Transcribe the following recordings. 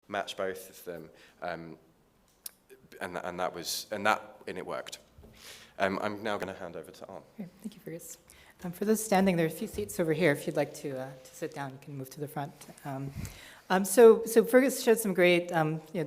match both of them, and it worked. I'm now going to hand over to Anne. Great. Thank you, Fergus. For those standing, there are a few seats over here. If you'd like to sit down, you can move to the front. So Fergus showed some great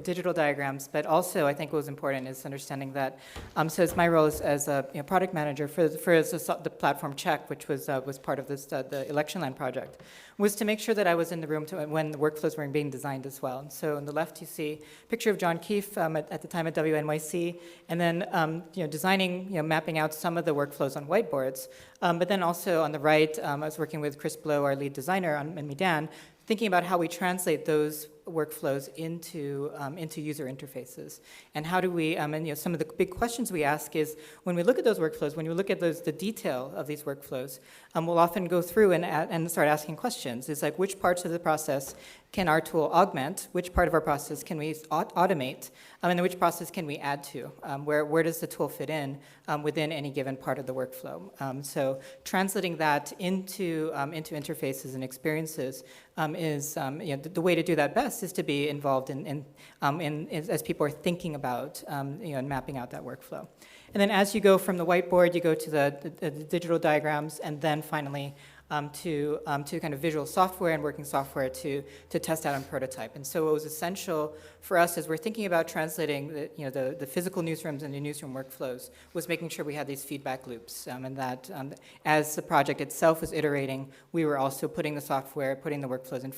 digital diagrams, but also I think what was important is understanding that, so it's my role as a product manager for the platform Check, which was part of this, the Election Land project, was to make sure that I was in the room when the workflows were being designed as well. And so on the left you see a picture of John Keefe at the time at WNYC, and then designing, mapping out some of the workflows on whiteboards. But then also on the right, I was working with Chris Blow, our lead designer in Meedan, thinking about how we translate those workflows into user interfaces, and how do we, and some of the big questions we ask is, when we look at those workflows, when you look at the detail of these workflows, we'll often go through and start asking questions. It's like, which parts of the process can our tool augment? Which part of our process can we automate? And then which process can we add to? Where does the tool fit in within any given part of the workflow? So translating that into interfaces and experiences is the way to do that best is to be involved in as people are thinking about and mapping out that workflow. And then as you go from the whiteboard, you go to the digital diagrams, and then finally to kind of visual software and working software to test out and prototype. And so what was essential for us as we're thinking about translating the physical newsrooms and the newsroom workflows was making sure we had these feedback loops, and that as the project itself was iterating, we were also putting the software, putting the workflows in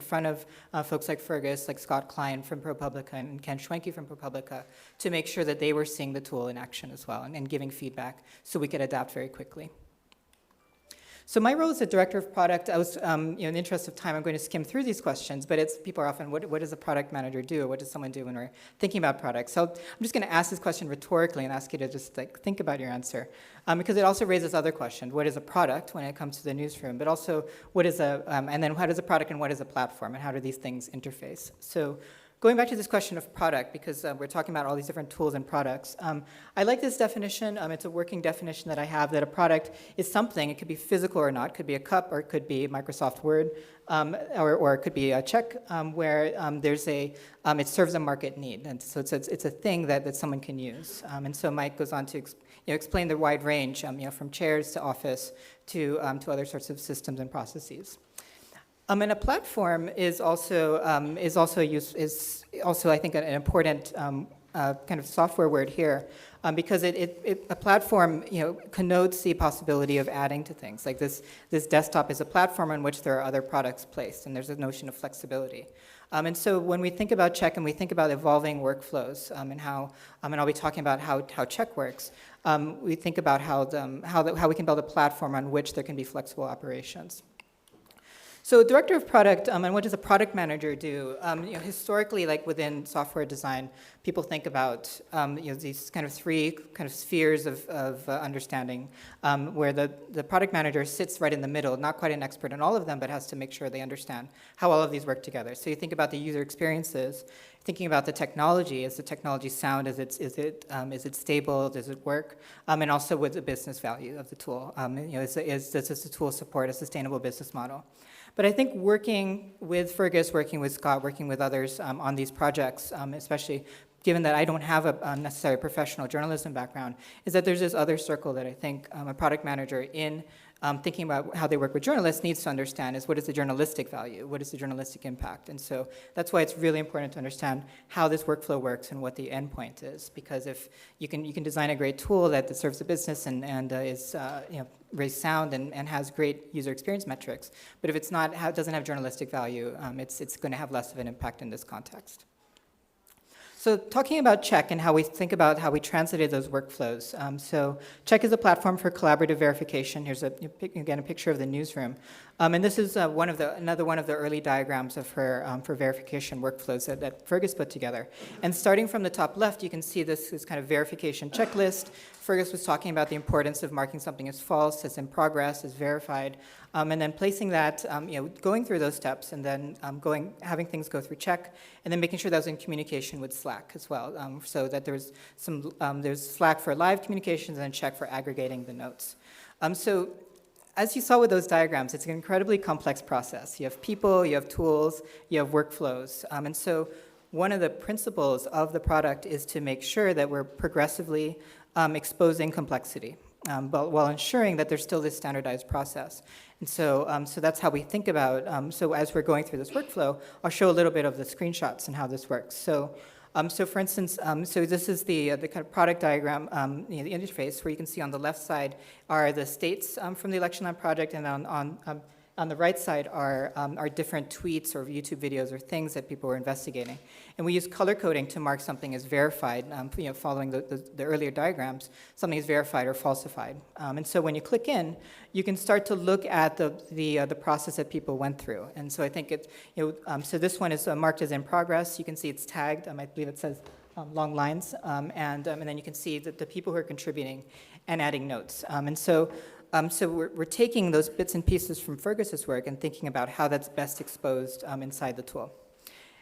front of folks like Fergus, like Scott Klein from ProPublica and Ken Schwenke from ProPublica, to make sure that they were seeing the tool in action as well and giving feedback so we could adapt very quickly. So my role as a director of product, I was, in the interest of time, I'm going to skim through these questions, but people are often, what does a product manager do? Or what does someone do when we're thinking about products? So I'm just going to ask this question rhetorically and ask you to just think about your answer, because it also raises other questions. What is a product when it comes to the newsroom? But also, what is and then how does a product and what is a platform? And how do these things interface? So going back to this question of product, because we're talking about all these different tools and products, I like this definition. It's a working definition that I have, that a product is something. It could be physical or not. It could be a cup, or it could be Microsoft Word, or it could be a check where it serves a market need. And so it's a thing that someone can use. And so Mike goes on to explain the wide range, from chairs to office to other sorts of systems and processes. And a platform is also I think an important kind of software word here, because a platform connotes the possibility of adding to things. Like this desktop is a platform on which there are other products placed, and there's a notion of flexibility. And so when we think about Check and we think about evolving workflows and how, and I'll be talking about how Check works, we think about how we can build a platform on which there can be flexible operations. So director of product, and what does a product manager do? Historically, like within software design, people think about these kind of three kind of spheres of understanding, where the product manager sits right in the middle, not quite an expert in all of them, but has to make sure they understand how all of these work together. So you think about the user experiences, thinking about the technology. Is the technology sound? Is it stable? Does it work? And also with the business value of the tool. Does the tool support a sustainable business model? But I think working with Fergus, working with Scott, working with others on these projects, especially given that I don't have a necessary professional journalism background, is that there's this other circle that I think a product manager in thinking about how they work with journalists needs to understand is, what is the journalistic value? What is the journalistic impact? And so that's why it's really important to understand how this workflow works and what the endpoint is. Because if you can design a great tool that serves the business and is very sound and has great user experience metrics, but if it's not, doesn't have journalistic value, it's going to have less of an impact in this context. So talking about Check and how we think about how we translated those workflows. So Check is a platform for collaborative verification. Here's again a picture of the newsroom. And this is another one of the early diagrams of her for verification workflows that Fergus put together. And starting from the top left, you can see this kind of verification checklist. Fergus was talking about the importance of marking something as false, as in progress, as verified, and then placing that, going through those steps, and then having things go through Check, and then making sure that was in communication with Slack as well, so that there's there's Slack for live communications and Check for aggregating the notes. So as you saw with those diagrams, it's an incredibly complex process. You have people, you have tools, you have workflows. And so one of the principles of the product is to make sure that we're progressively exposing complexity, but while ensuring that there's still this standardized process. And so, so that's how we think about, so as we're going through this workflow, I'll show a little bit of the screenshots and how this works. So, so for instance, so this is the kind of product diagram, the interface, where you can see on the left side are the states from the election land project, and on the right side are different tweets or YouTube videos or things that people were investigating. And we use color coding to mark something as verified, following the earlier diagrams, something is verified or falsified. And so when you click in, you can start to look at the process that people went through. And so I think it, so this one is marked as in progress. You can see it's tagged. I believe it says long lines. And then you can see the people who are contributing and adding notes. And so we're taking those bits and pieces from Fergus's work and thinking about how that's best exposed inside the tool.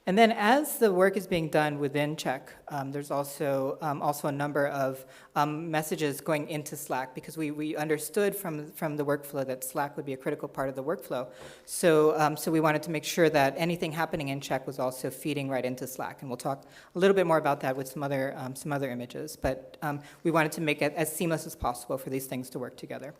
And then as the work is being done within Check, there's also a number of messages going into Slack, because we understood from the workflow that Slack would be a critical part of the workflow. So we wanted to make sure that anything happening in Check was also feeding right into Slack. And we'll talk a little bit more about that with some other images. But we wanted to make it as seamless as possible for these things to work together.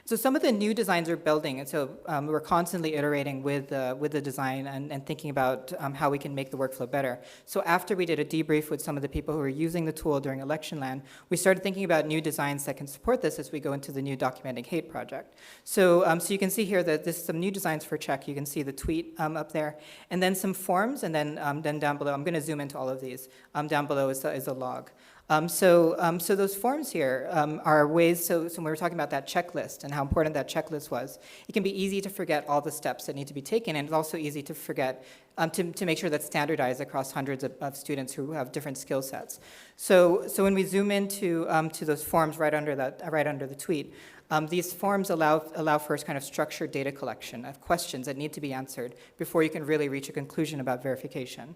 So some of the new designs are building, and so we're constantly iterating with the design and thinking about how we can make the workflow better. So after we did a debrief with some of the people who were using the tool during election land, we started thinking about new designs that can support this as we go into the new Documenting Hate project. So so you can see here that this is some new designs for Check. You can see the tweet up there, and then some forms, and then down below, I'm going to zoom into all of these. Down below is a log. So those forms here are ways, so when we were talking about that checklist and how important that checklist was, it can be easy to forget all the steps that need to be taken, and it's also easy to forget, to make sure that's standardized across hundreds of students who have different skill sets. So when we zoom into to those forms right under the tweet, these forms allow for kind of structured data collection of questions that need to be answered before you can really reach a conclusion about verification.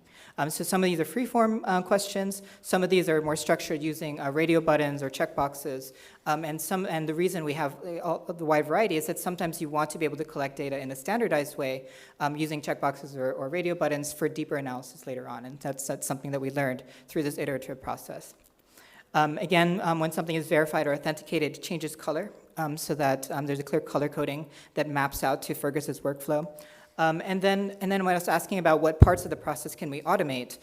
So some of these are free-form questions. Some of these are more structured using radio buttons or checkboxes. And the reason we have the wide variety is that sometimes you want to be able to collect data in a standardized way using checkboxes or radio buttons for deeper analysis later on. And that's something that we learned through this iterative process. Again, when something is verified or authenticated, it changes color so that there's a clear color coding that maps out to Fergus's workflow. And then when I was asking about what parts of the process can we automate,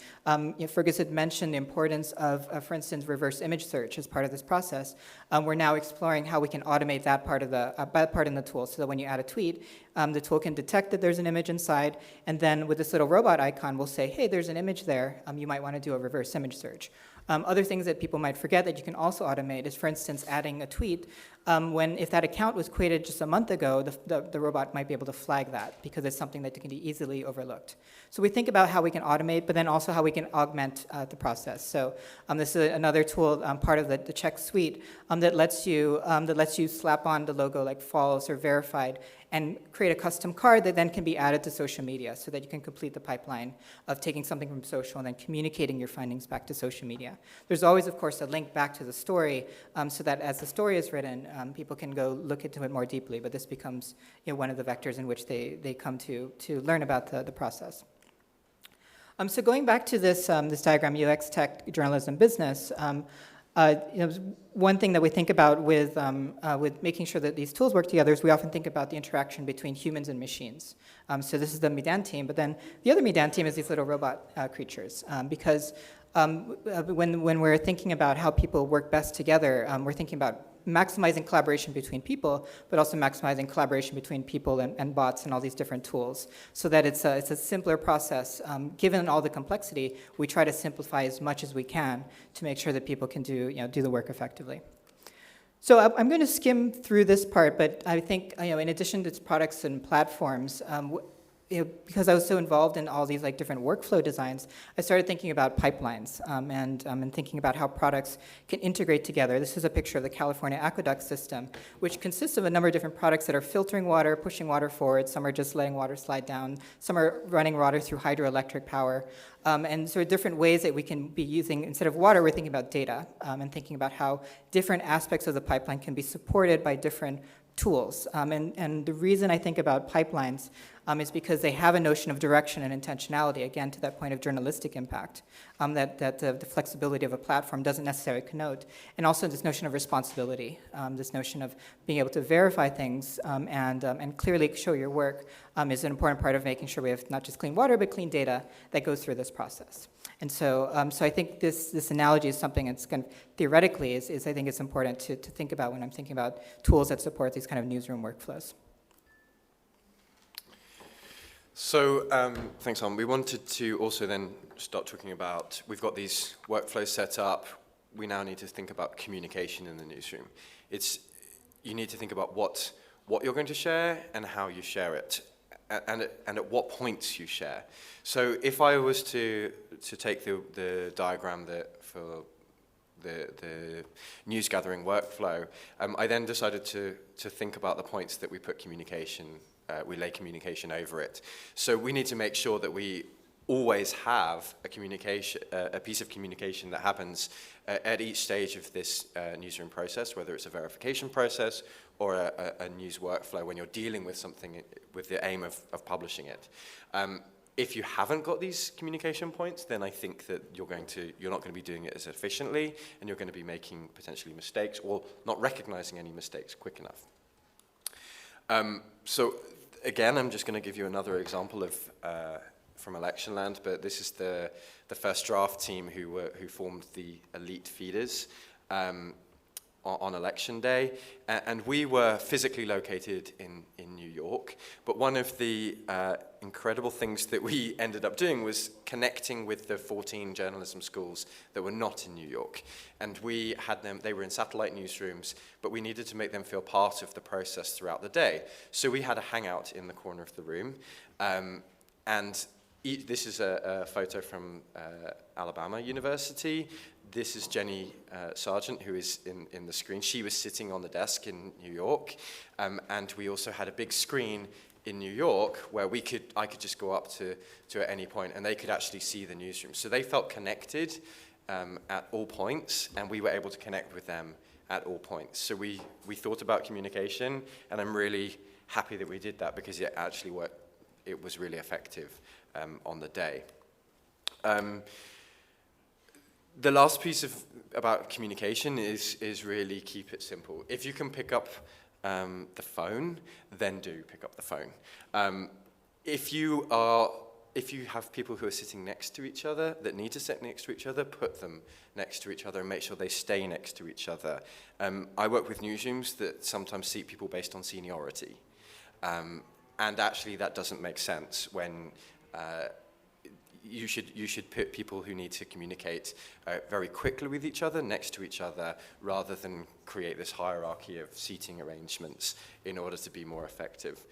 Fergus had mentioned the importance of, for instance, reverse image search as part of this process. We're now exploring how we can automate that part of in the tool, so that when you add a tweet, the tool can detect that there's an image inside, and then with this little robot icon, we'll say, hey, there's an image there. You might want to do a reverse image search. Other things that people might forget that you can also automate is, for instance, adding a tweet. If that account was created just a month ago, the robot might be able to flag that because it's something that can be easily overlooked. So we think about how we can automate, but then also how we can augment the process. So this is another tool, part of the Check suite, that lets you slap on the logo like false or verified and create a custom card that then can be added to social media so that you can complete the pipeline of taking something from social and then communicating your findings back to social media. There's always, of course, a link back to the story so that as the story is written, people can go look into it more deeply, but this becomes one of the vectors in which they come to learn about the process. So going back to this diagram, UX, tech, journalism, business, one thing that we think about with making sure that these tools work together is we often think about the interaction between humans and machines. So this is the Meedan team, but then the other Meedan team is these little robot creatures, because when we're thinking about how people work best together, we're thinking about maximizing collaboration between people, but also maximizing collaboration between people and bots and all these different tools, so that it's a simpler process. Given all the complexity, we try to simplify as much as we can to make sure that people can do the work effectively. So I'm going to skim through this part, but I think in addition to its products and platforms, because I was so involved in all these different workflow designs, I started thinking about pipelines and thinking about how products can integrate together. This is a picture of the California aqueduct system, which consists of a number of different products that are filtering water, pushing water forward. Some are just letting water slide down. Some are running water through hydroelectric power. And so different ways that we can be using, instead of water, we're thinking about data and thinking about how different aspects of the pipeline can be supported by different tools. And the reason I think about pipelines is because they have a notion of direction and intentionality, again, to that point of journalistic impact, that the flexibility of a platform doesn't necessarily connote. And also this notion of responsibility, this notion of being able to verify things and clearly show your work is an important part of making sure we have not just clean water, but clean data that goes through this process. And so I think this analogy is something that's kind of theoretically is I think it's important to think about when I'm thinking about tools that support these kind of newsroom workflows. So thanks, Tom. We wanted to also then start talking about, we've got these workflows set up. We now need to think about communication in the newsroom. You need to think about what you're going to share and how you share it, and at what points you share. So if I was to take the diagram for the news gathering workflow, I then decided to think about the points that we put communication, we lay communication over it. So we need to make sure that we always have a piece of communication that happens at each stage of this newsroom process, whether it's a verification process or a news workflow when you're dealing with something with the aim of publishing it. If you haven't got these communication points, then I think that you're not going to be doing it as efficiently, and you're going to be making potentially mistakes or not recognizing any mistakes quick enough. So again, I'm just going to give you another example of from election land, but this is the first draft team who formed the elite feeders on election day, and we were physically located in New York, but one of the incredible things that we ended up doing was connecting with the 14 journalism schools that were not in New York, and we had them, they were in satellite newsrooms, but we needed to make them feel part of the process throughout the day. So we had a hangout in the corner of the room, and this is a photo from Alabama University. This is Jenny Sargent, who is in the screen. She was sitting on the desk in New York, and we also had a big screen in New York where I could just go up to at any point, and they could actually see the newsroom. So they felt connected at all points, and we were able to connect with them at all points. So we thought about communication, and I'm really happy that we did that because it actually worked. It was really effective on the day. The last piece about communication is really keep it simple. If you can pick up the phone, then do pick up the phone. If you have people who are sitting next to each other that need to sit next to each other, put them next to each other and make sure they stay next to each other. I work with newsrooms that sometimes seat people based on seniority. And actually that doesn't make sense when you should put people who need to communicate very quickly with each other next to each other rather than create this hierarchy of seating arrangements in order to be more effective.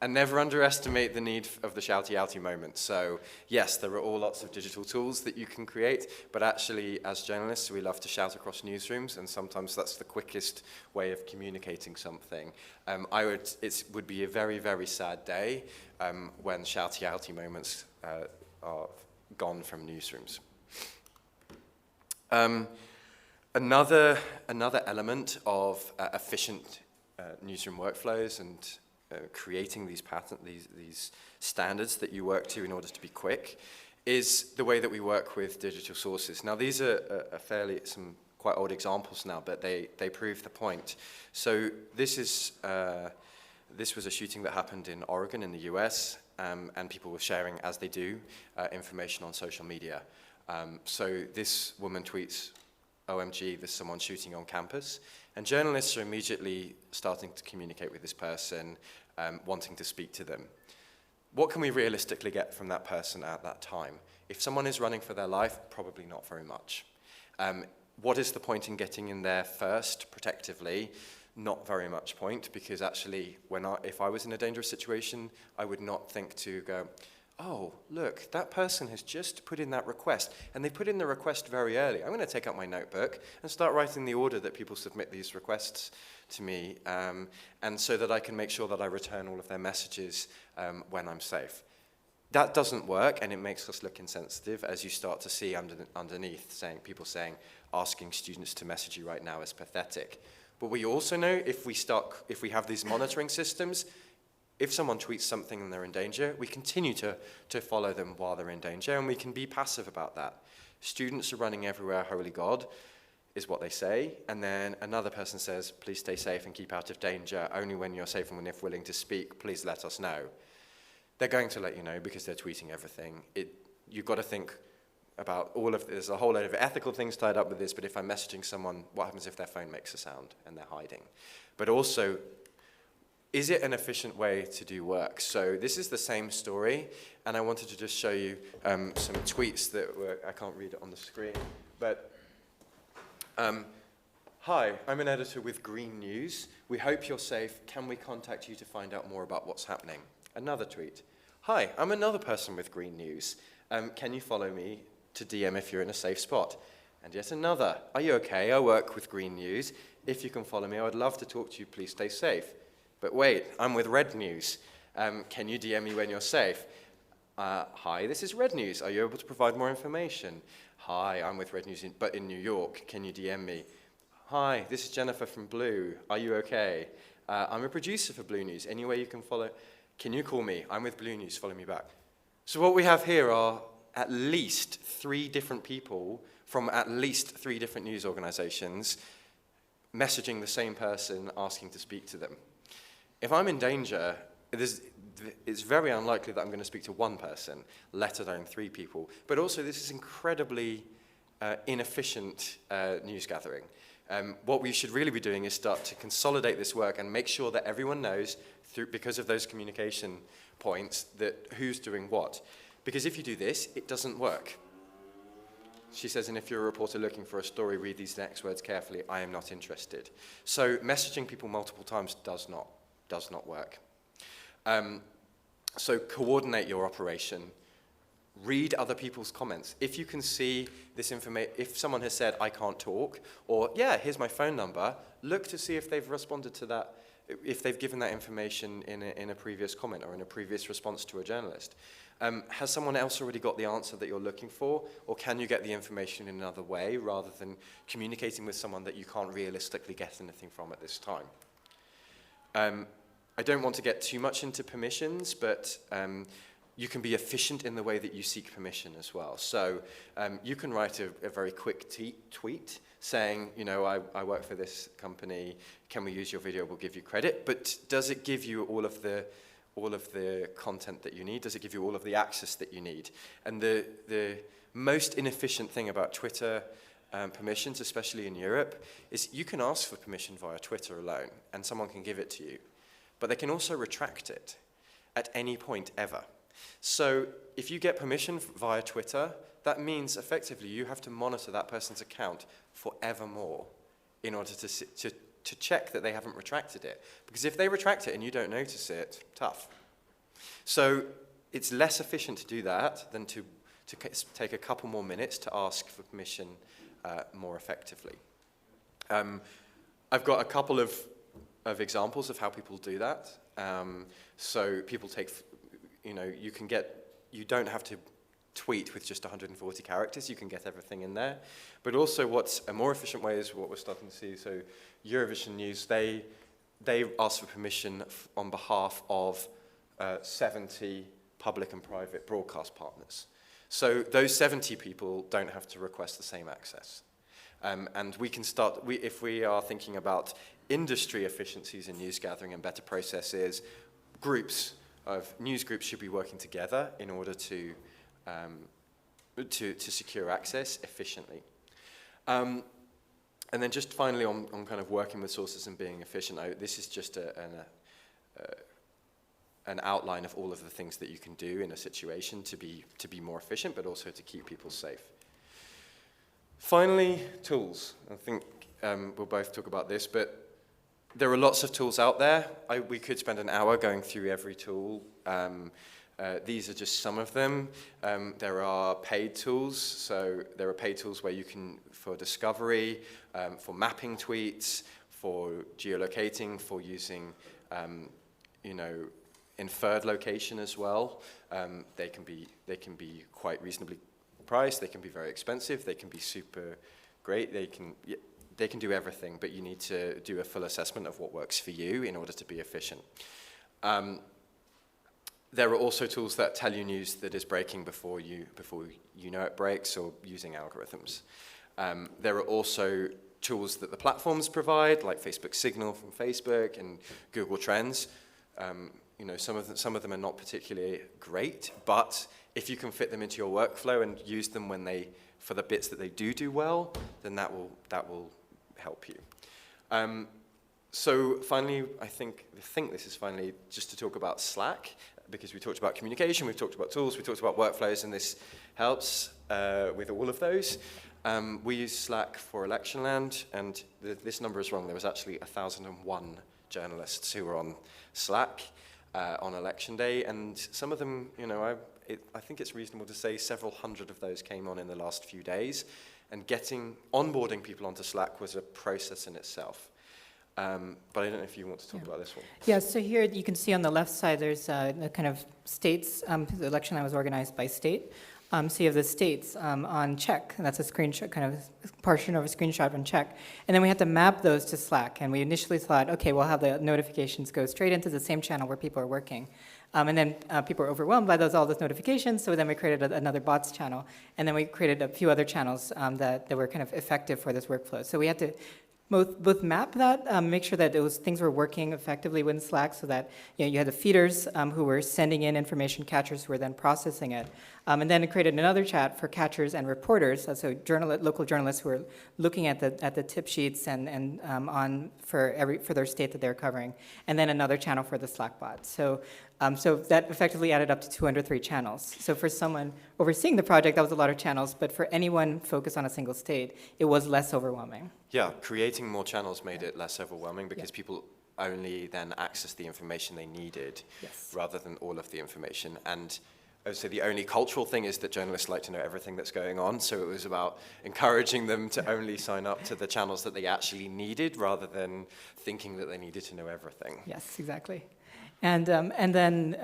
And never underestimate the need of the shouty-outy moment. So yes, there are all lots of digital tools that you can create, but actually as journalists we love to shout across newsrooms, and sometimes that's the quickest way of communicating something. It would be a very, very sad day when shouty-outy moments are gone from newsrooms. Another element of efficient newsroom workflows and creating these standards that you work to in order to be quick is the way that we work with digital sources. Now these are some quite old examples now, but they prove the point. So this was a shooting that happened in Oregon in the US, and people were sharing, as they do, information on social media. So this woman tweets, OMG, there's someone shooting on campus. And journalists are immediately starting to communicate with this person, wanting to speak to them. What can we realistically get from that person at that time? If someone is running for their life, probably not very much. What is the point in getting in there first, protectively? Not very much point, because actually, if I was in a dangerous situation, I would not think to go, oh, look, that person has just put in that request, and they put in the request very early. I'm going to take out my notebook and start writing the order that people submit these requests to me, and so that I can make sure that I return all of their messages when I'm safe. That doesn't work, and it makes us look insensitive, as you start to see underneath people saying, asking students to message you right now is pathetic. But we also know if we have these monitoring systems, if someone tweets something and they're in danger, we continue to follow them while they're in danger, and we can be passive about that. Students are running everywhere, holy God, is what they say, and then another person says, please stay safe and keep out of danger, only when you're safe and when if willing to speak, please let us know. They're going to let you know because they're tweeting everything. You've got to think about all of, there's a whole load of ethical things tied up with this, but if I'm messaging someone, what happens if their phone makes a sound and they're hiding? But also, is it an efficient way to do work? So this is the same story, and I wanted to just show you some tweets that were, I can't read it on the screen, but hi, I'm an editor with Green News. We hope you're safe. Can we contact you to find out more about what's happening? Another tweet. Hi, I'm another person with Green News. Can you follow me to DM if you're in a safe spot? And yet another. Are you okay? I work with Green News. If you can follow me, I would love to talk to you. Please stay safe. But wait, I'm with Red News. Can you DM me when you're safe? Hi, this is Red News. Are you able to provide more information? Hi, I'm with Red News, but in New York. Can you DM me? Hi, this is Jennifer from Blue. Are you okay? I'm a producer for Blue News. Any way you can follow? Can you call me? I'm with Blue News. Follow me back. So what we have here are at least 3 different people from at least 3 different news organizations messaging the same person, asking to speak to them. If I'm in danger, it's very unlikely that I'm going to speak to one person, let alone 3 people. But also, this is incredibly inefficient news gathering. What we should really be doing is start to consolidate this work and make sure that everyone knows, because of those communication points, that who's doing what. Because if you do this, it doesn't work. She says, and if you're a reporter looking for a story, read these next words carefully. I am not interested. So messaging people multiple times does not work. So coordinate your operation. Read other people's comments. If you can see this information, if someone has said, I can't talk, or, yeah, here's my phone number, look to see if they've responded to that, if they've given that information in a previous comment or in a previous response to a journalist. Has someone else already got the answer that you're looking for, or can you get the information in another way rather than communicating with someone that you can't realistically get anything from at this time? I don't want to get too much into permissions, but you can be efficient in the way that you seek permission as well. So you can write a very quick tweet saying, you know, I work for this company, can we use your video, we'll give you credit. But does it give you all of the content that you need? Does it give you all of the access that you need? And the most inefficient thing about Twitter permissions, especially in Europe, is you can ask for permission via Twitter alone, and someone can give it to you. But they can also retract it at any point ever. So if you get permission via Twitter, that means effectively you have to monitor that person's account forevermore in order to check that they haven't retracted it. Because if they retract it and you don't notice it, tough. So it's less efficient to do that than to take a couple more minutes to ask for permission more effectively. I've got a couple of examples of how people do that. So people take, you know, you don't have to tweet with just 140 characters, you can get everything in there. But also what's a more efficient way is what we're starting to see. So Eurovision News, they ask for permission on behalf of 70 public and private broadcast partners. So those 70 people don't have to request the same access. And we can start, if we are thinking about industry efficiencies in news gathering and better processes, news groups should be working together in order to secure access efficiently. And then just finally on kind of working with sources and being efficient, this is just an outline of all of the things that you can do in a situation to be more efficient, but also to keep people safe. Finally, tools. I think we'll both talk about this, but there are lots of tools out there. We could spend an hour going through every tool. These are just some of them. There are paid tools. So there are paid tools where you can, for discovery, for mapping tweets, for geolocating, for using, you know, inferred location as well. They can be quite reasonably priced. They can be very expensive. They can be super great. they can do everything, but you need to do a full assessment of what works for you in order to be efficient. There are also tools that tell you news that is breaking before you know it breaks, or using algorithms. There are also tools that the platforms provide, like Facebook Signal from Facebook and Google Trends. You know, some of them are not particularly great, but if you can fit them into your workflow and use them for the bits that they do well, then that will help you. So finally, I think this is finally just to talk about Slack, because we talked about communication, we've talked about tools, we talked about workflows, and this helps with all of those. We use Slack for Electionland, and this number is wrong. There was actually 1,001 journalists who were on Slack on election day, and some of them, you know, I think it's reasonable to say several hundred of those came on in the last few days, and onboarding people onto Slack was a process in itself. But I don't know if you want to talk about this one. Yeah, so here you can see on the left side there's the kind of states, the election was organized by state. So you have the states on Czech, and that's a screenshot, kind of a portion of a screenshot from Czech. And then we had to map those to Slack, and we initially thought, okay, we'll have the notifications go straight into the same channel where people are working. And then people were overwhelmed by all those notifications, so then we created another bots channel. And then we created a few other channels that were kind of effective for this workflow. So we had to both map that, make sure that those things were working effectively within Slack, so that you had the feeders who were sending in information, catchers who were then processing it. And then it created another chat for catchers and reporters, so local journalists who were looking at the tip sheets and for their state that they're covering. And then another channel for the Slack bot. So that effectively added up to 203 channels. So for someone overseeing the project, that was a lot of channels, but for anyone focused on a single state, it was less overwhelming. Yeah, creating more channels made it less overwhelming, because people only then accessed the information they needed, rather than all of the information. And so the only cultural thing is that journalists like to know everything that's going on, so it was about encouraging them to only sign up to the channels that they actually needed, rather than thinking that they needed to know everything. Yes, exactly. And then,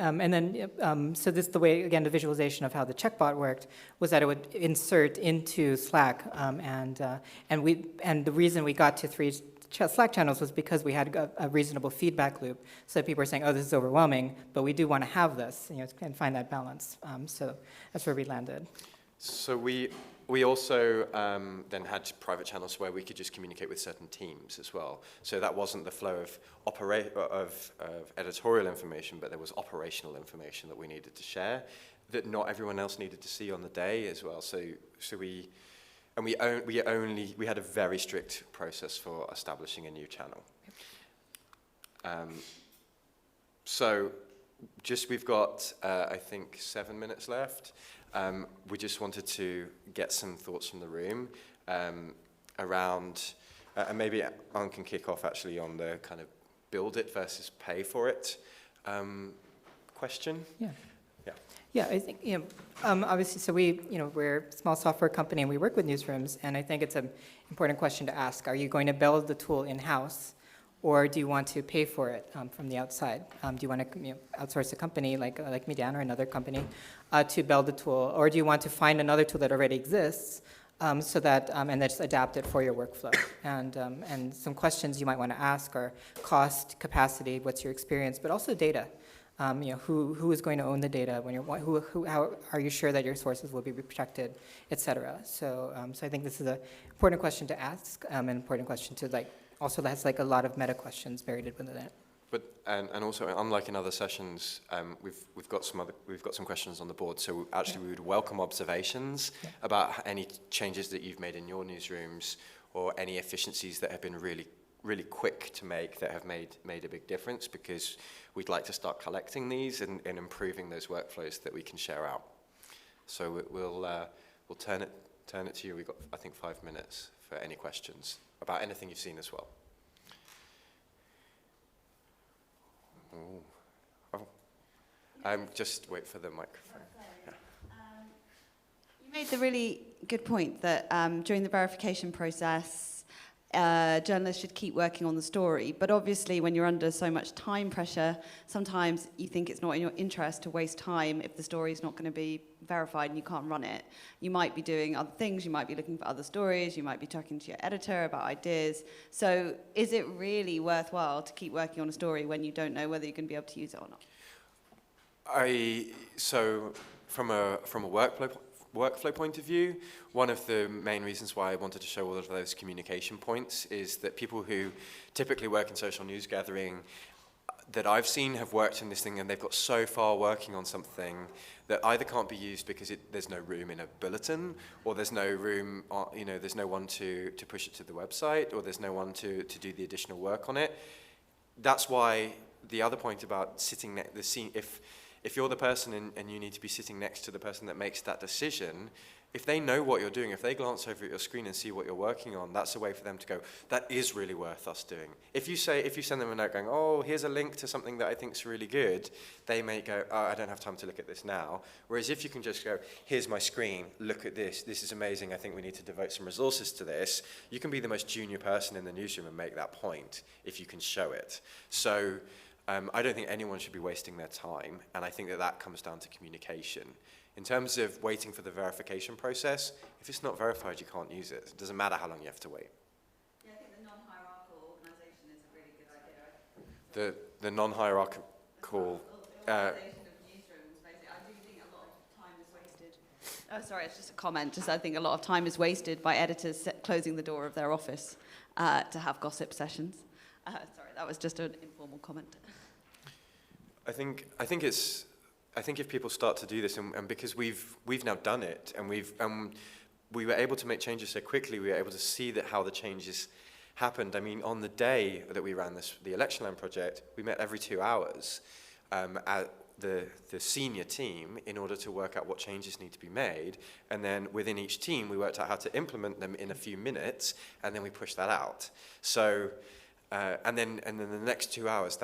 so this the way, again, the visualization of how the checkbot worked was that it would insert into Slack, and the reason we got to 3 Slack channels was because we had a reasonable feedback loop. So people were saying, "Oh, this is overwhelming, but we do want to have this," and find that balance. So that's where we landed. So we also then had private channels where we could just communicate with certain teams as well. So that wasn't the flow of editorial information, but there was operational information that we needed to share that not everyone else needed to see on the day as well. So we had a very strict process for establishing a new channel. So we've got I think 7 minutes left. We just wanted to get some thoughts from the room around, and maybe Anne can kick off actually on the kind of build it versus pay for it question. Yeah, I think, obviously, so we're a small software company and we work with newsrooms, and I think it's an important question to ask. Are you going to build the tool in-house, or do you want to pay for it from the outside? Do you want to outsource a company like Meedan or another company to build the tool, or do you want to find another tool that already exists so that and then just adapt it for your workflow? And some questions you might want to ask are cost, capacity, what's your experience, but also data. Who is going to own the data when how are you sure that your sources will be protected, et cetera? So I think this is an important question to ask, an important question to also has a lot of meta questions buried within it. But and also, unlike in other sessions, we've got some questions on the board. So actually, we would welcome observations about any changes that you've made in your newsrooms, or any efficiencies that have been really quick to make that have made a big difference, because we'd like to start collecting these and improving those workflows that we can share out. So we'll turn it to you. We've got, I think, 5 minutes for any questions about anything you've seen as well. Just wait for the microphone. Yeah. You made the really good point that during the verification process, journalists should keep working on the story. But obviously, when you're under so much time pressure, sometimes you think it's not in your interest to waste time if the story is not going to be verified and you can't run it. You might be doing other things, you might be looking for other stories, you might be talking to your editor about ideas. So is it really worthwhile to keep working on a story when you don't know whether you're going to be able to use it or not? So from a workflow point of view, one of the main reasons why I wanted to show all of those communication points is that people who typically work in social news gathering that I've seen have worked in this thing, and they've got so far working on something that either can't be used because there's no room in a bulletin, or there's no room, there's no one to push it to the website, or there's no one to do the additional work on it. That's why the other point about sitting if you're the person and you need to be sitting next to the person that makes that decision, if they know what you're doing, if they glance over at your screen and see what you're working on, that's a way for them to go, that is really worth us doing. If you send them a note going, oh, here's a link to something that I think is really good, they may go, oh, I don't have time to look at this now. Whereas if you can just go, here's my screen, look at this is amazing, I think we need to devote some resources to this, you can be the most junior person in the newsroom and make that point if you can show it. So I don't think anyone should be wasting their time, and I think that comes down to communication. In terms of waiting for the verification process, if it's not verified, you can't use it. It doesn't matter how long you have to wait. Yeah, I think the non-hierarchical organisation is a really good idea. The non-hierarchical... Organisation of newsrooms, basically. I do think a lot of time is wasted. Oh, sorry, it's just a comment. I think a lot of time is wasted by editors closing the door of their office to have gossip sessions. Sorry, that was just an informal comment. I think if people start to do this, and because we've now done it, and we were able to make changes so quickly, we were able to see how the changes happened. I mean, on the day that we ran the Election Land project, we met every 2 hours at the senior team in order to work out what changes need to be made, and then within each team, we worked out how to implement them in a few minutes, and then we pushed that out. So. And then the next 2 hours,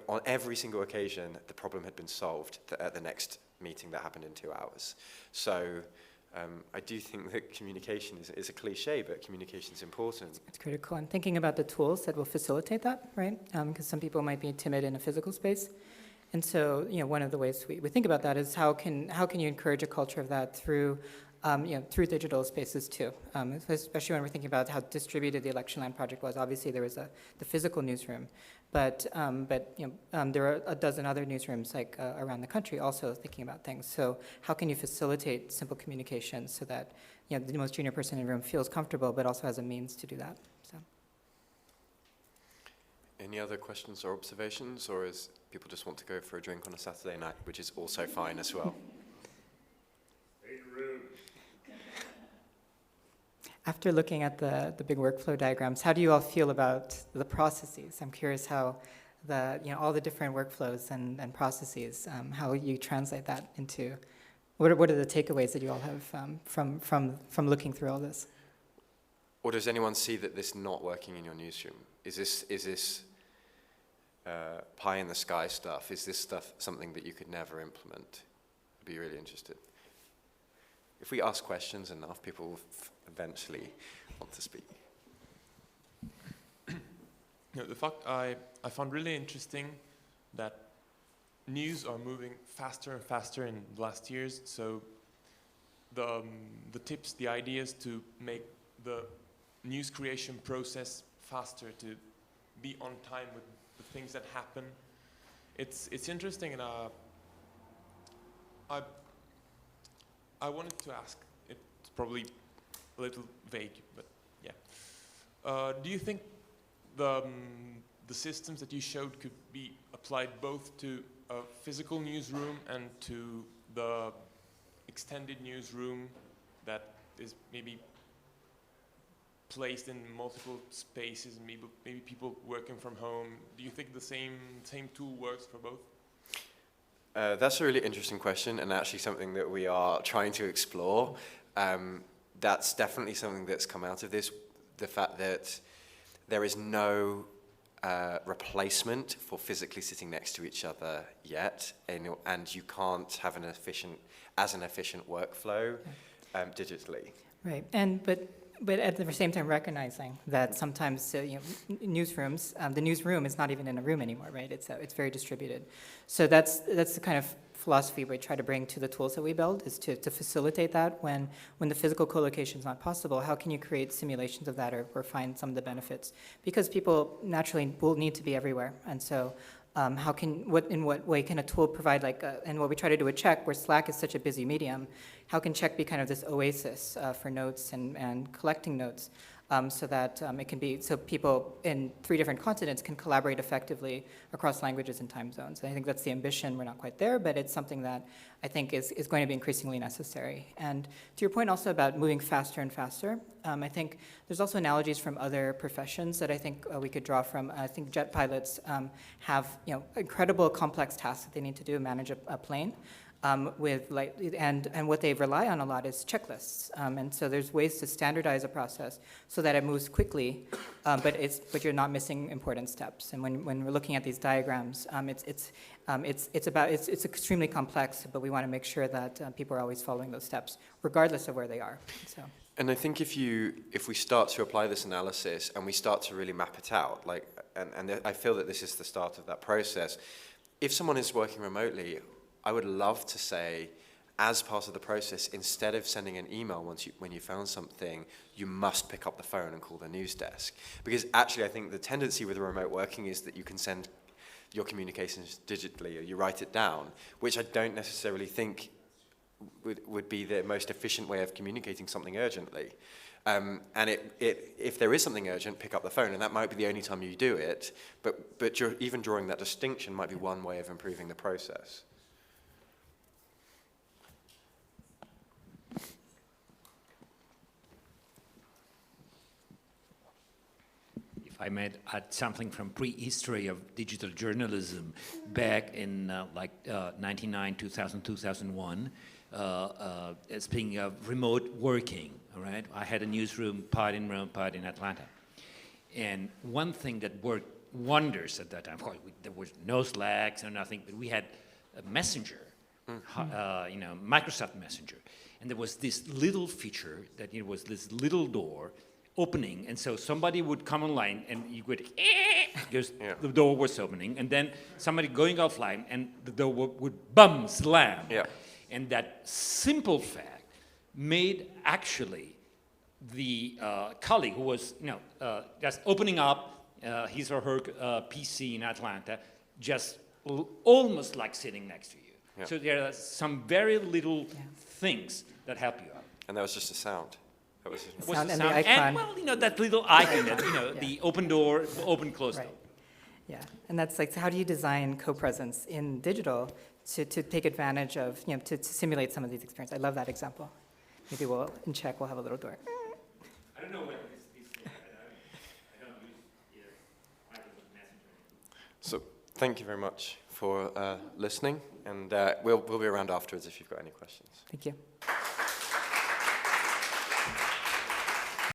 on every single occasion, the problem had been solved at the next meeting that happened in 2 hours. So I do think that communication is a cliche, but communication is important. It's critical. And thinking about the tools that will facilitate that, right? Because some people might be timid in a physical space. And so, one of the ways we think about that is how can you encourage a culture of that through through digital spaces too, especially when we're thinking about how distributed the Election Land project was. Obviously, there was the physical newsroom, but there are a dozen other newsrooms around the country also thinking about things. So how can you facilitate simple communication so that the most junior person in the room feels comfortable, but also has a means to do that? So. Any other questions or observations, or is people just want to go for a drink on a Saturday night, which is also fine as well? After looking at the big workflow diagrams, how do you all feel about the processes? I'm curious how all the different workflows and processes, how you translate that into, what are the takeaways that you all have from looking through all this? Or does anyone see that this not working in your newsroom? Is this pie in the sky stuff? Is this stuff something that you could never implement? I'd be really interested. If we ask questions enough, people will eventually want to speak. The fact I found really interesting that news are moving faster and faster in the last years. So the tips, the ideas to make the news creation process faster, to be on time with the things that happen. It's interesting, and I wanted to ask, it's probably a little vague, but yeah. Do you think the systems that you showed could be applied both to a physical newsroom and to the extended newsroom that is maybe placed in multiple spaces, and maybe people working from home? Do you think the same tool works for both? That's a really interesting question, and actually something that we are trying to explore. That's definitely something that's come out of this, the fact that there is no replacement for physically sitting next to each other yet, and you can't have an efficient workflow digitally. Right, but But at the same time, recognizing that sometimes newsrooms, the newsroom is not even in a room anymore, right? It's very distributed. So that's the kind of philosophy we try to bring to the tools that we build, is to facilitate that when the physical co-location is not possible. How can you create simulations of that or find some of the benefits? Because people naturally will need to be everywhere, and so in what way can a tool provide, and what we try to do with Check, where Slack is such a busy medium, how can Check be kind of this oasis for notes and collecting notes, so that it can be, so people in 3 different continents can collaborate effectively across languages and time zones. And I think that's the ambition. We're not quite there, but it's something that I think is going to be increasingly necessary. And to your point also about moving faster and faster, I think there's also analogies from other professions that I think we could draw from. I think jet pilots have incredible complex tasks that they need to do, manage a plane. And what they rely on a lot is checklists, and so there's ways to standardize a process so that it moves quickly, but you're not missing important steps. And when we're looking at these diagrams, it's extremely complex, but we want to make sure that people are always following those steps, regardless of where they are. So. And I think if we start to apply this analysis and we start to really map it out, and I feel that this is the start of that process. If someone is working remotely, I would love to say, as part of the process, instead of sending an email when you found something, you must pick up the phone and call the news desk. Because actually, I think the tendency with remote working is that you can send your communications digitally, or you write it down, which I don't necessarily think would be the most efficient way of communicating something urgently. And if there is something urgent, pick up the phone, and that might be the only time you do it. But even drawing that distinction might be one way of improving the process. If I might add something from prehistory of digital journalism, back in 99, 2000, 2001, speaking of remote working, all right? I had a newsroom, part in Rome, part in Atlanta. And one thing that worked wonders at that time, of course, there was no Slacks or nothing, but we had a messenger, Microsoft Messenger. And there was this little feature that it was this little door opening, and so somebody would come online and you would, because the door was opening, and then somebody going offline and the door would slam. Yeah. And that simple fact made actually the colleague who was just opening up his or her PC in Atlanta just almost like sitting next to you. Yeah. So there are some very little things that help you out. And that was just a sound. That was the sound and the icon. And that little icon that, the open door, open, close door. Yeah, and that's so how do you design co-presence in digital to take advantage of, to simulate some of these experiences? I love that example. Maybe in Czech, we'll have a little door. I don't know what this I don't use Microsoft Messenger. So thank you very much for listening, and we'll be around afterwards if you've got any questions. Thank you.